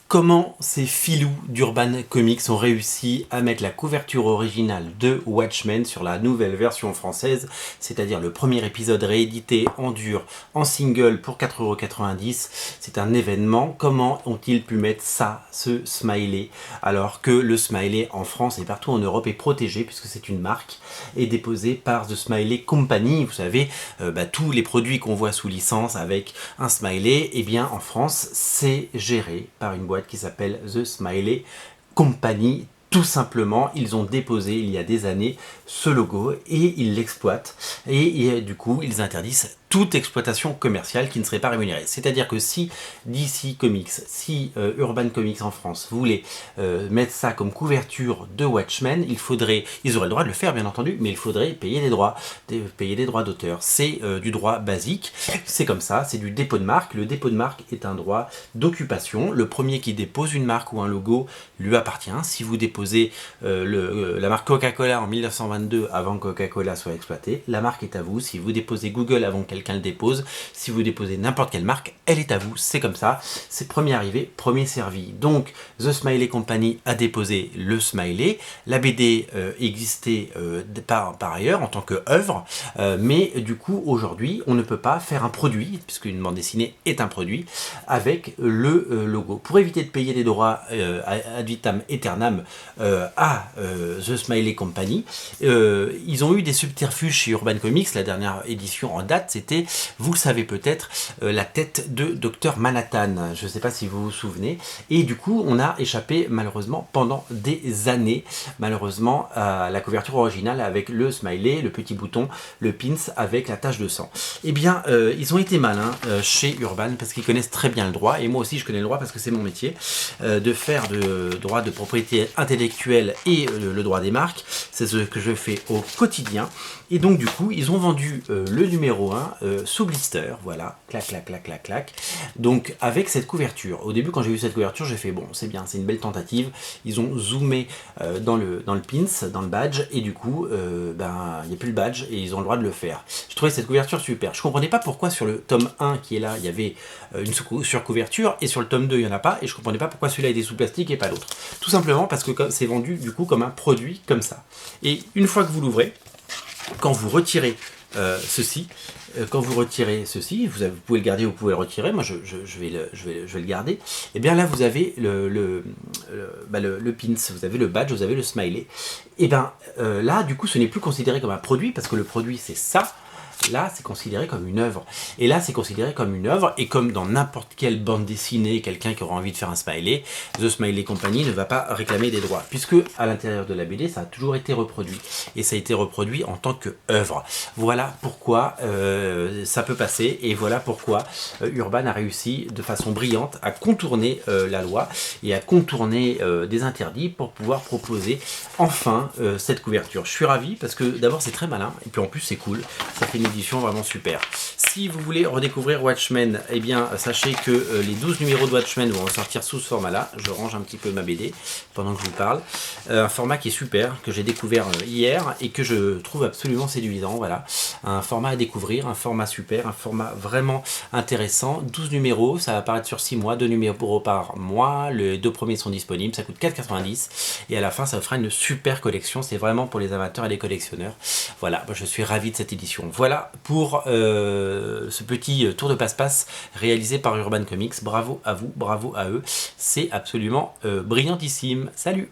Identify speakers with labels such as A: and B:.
A: Comment ces filous d'Urban Comics ont réussi à mettre la couverture originale de Watchmen sur la nouvelle version française, c'est-à-dire le premier épisode réédité en dur, en single pour 4,90 €. C'est un événement. Comment ont-ils pu mettre ça, ce smiley, alors que le smiley en France et partout en Europe est protégé puisque c'est une marque et déposé par The Smiley Company. Vous savez, tous les produits qu'on voit sous licence avec un smiley, eh bien en France, c'est géré par une boîte qui s'appelle The Smiley Company. Tout simplement, ils ont déposé il y a des années ce logo et ils l'exploitent. Et du coup, ils interdisent toute exploitation commerciale qui ne serait pas rémunérée. C'est-à-dire que si DC Comics, si Urban Comics en France voulait mettre ça comme couverture de Watchmen, ils auraient le droit de le faire bien entendu, mais il faudrait payer des droits d'auteur. C'est du droit basique, c'est comme ça, c'est du dépôt de marque. Le dépôt de marque est un droit d'occupation. Le premier qui dépose une marque ou un logo lui appartient. Si vous déposez la marque Coca-Cola en 1922 avant que Coca-Cola soit exploitée, la marque est à vous. Si vous déposez Google avant que quelqu'un le dépose, si vous déposez n'importe quelle marque, elle est à vous. C'est comme ça, c'est premier arrivé, premier servi. Donc The Smiley Company a déposé le smiley. La BD existait par ailleurs en tant qu'œuvre, mais du coup aujourd'hui on ne peut pas faire un produit, puisqu'une bande dessinée est un produit, avec le logo. Pour éviter de payer des droits ad vitam aeternam à The Smiley Company, ils ont eu des subterfuges chez Urban Comics. La dernière édition en date, c'était, vous le savez peut-être, la tête de Dr Manhattan. Je ne sais pas si vous vous souvenez. Et du coup, on a échappé malheureusement pendant des années, malheureusement, à la couverture originale avec le smiley, le petit bouton, le pins avec la tache de sang. Eh bien, ils ont été malins chez Urban parce qu'ils connaissent très bien le droit. Et moi aussi, je connais le droit parce que c'est mon métier de faire de droit de propriété intellectuelle et le droit des marques. C'est ce que je fais au quotidien. Et donc du coup, ils ont vendu le numéro 1 sous blister, voilà, clac, clac, clac, clac, clac. Donc avec cette couverture. Au début, quand j'ai vu cette couverture, j'ai fait bon, c'est bien, c'est une belle tentative. Ils ont zoomé dans le pins, dans le badge, et du coup, il n'y a plus le badge et ils ont le droit de le faire. Je trouvais cette couverture super. Je comprenais pas pourquoi sur le tome 1 qui est là, il y avait une surcouverture et sur le tome 2, il n'y en a pas, et je comprenais pas pourquoi celui-là était sous plastique et pas l'autre. Tout simplement parce que c'est vendu du coup comme un produit comme ça. Et une fois que vous l'ouvrez, quand vous retirez ceci, vous pouvez le garder, vous pouvez le retirer. Moi, je vais le garder. Et bien là, vous avez le pins, vous avez le badge, vous avez le smiley. Et bien là, du coup, ce n'est plus considéré comme un produit parce que le produit, c'est ça. Là, c'est considéré comme une œuvre. Et là, c'est considéré comme une œuvre. Et comme dans n'importe quelle bande dessinée, quelqu'un qui aura envie de faire un smiley, The Smiley Company ne va pas réclamer des droits. Puisque à l'intérieur de la BD, ça a toujours été reproduit. Et ça a été reproduit en tant qu'œuvre. Voilà pourquoi ça peut passer. Et voilà pourquoi Urban a réussi de façon brillante à contourner la loi et à contourner des interdits pour pouvoir proposer enfin cette couverture. Je suis ravi parce que d'abord, c'est très malin. Et puis en plus, c'est cool. Ça fait une édition vraiment super. Si vous voulez redécouvrir Watchmen, eh bien sachez que les 12 numéros de Watchmen vont ressortir sous ce format-là. Je range un petit peu ma BD pendant que je vous parle. Un format qui est super, que j'ai découvert hier et que je trouve absolument séduisant. Voilà, un format à découvrir, un format super, un format vraiment intéressant. 12 numéros, ça va apparaître sur 6 mois, 2 numéros par mois. Les 2 premiers sont disponibles, ça coûte 4,90 € et à la fin, ça fera une super collection. C'est vraiment pour les amateurs et les collectionneurs. Voilà, je suis ravi de cette édition. Voilà pour ce petit tour de passe-passe réalisé par Urban Comics. Bravo à vous, bravo à eux. C'est absolument brillantissime. Salut!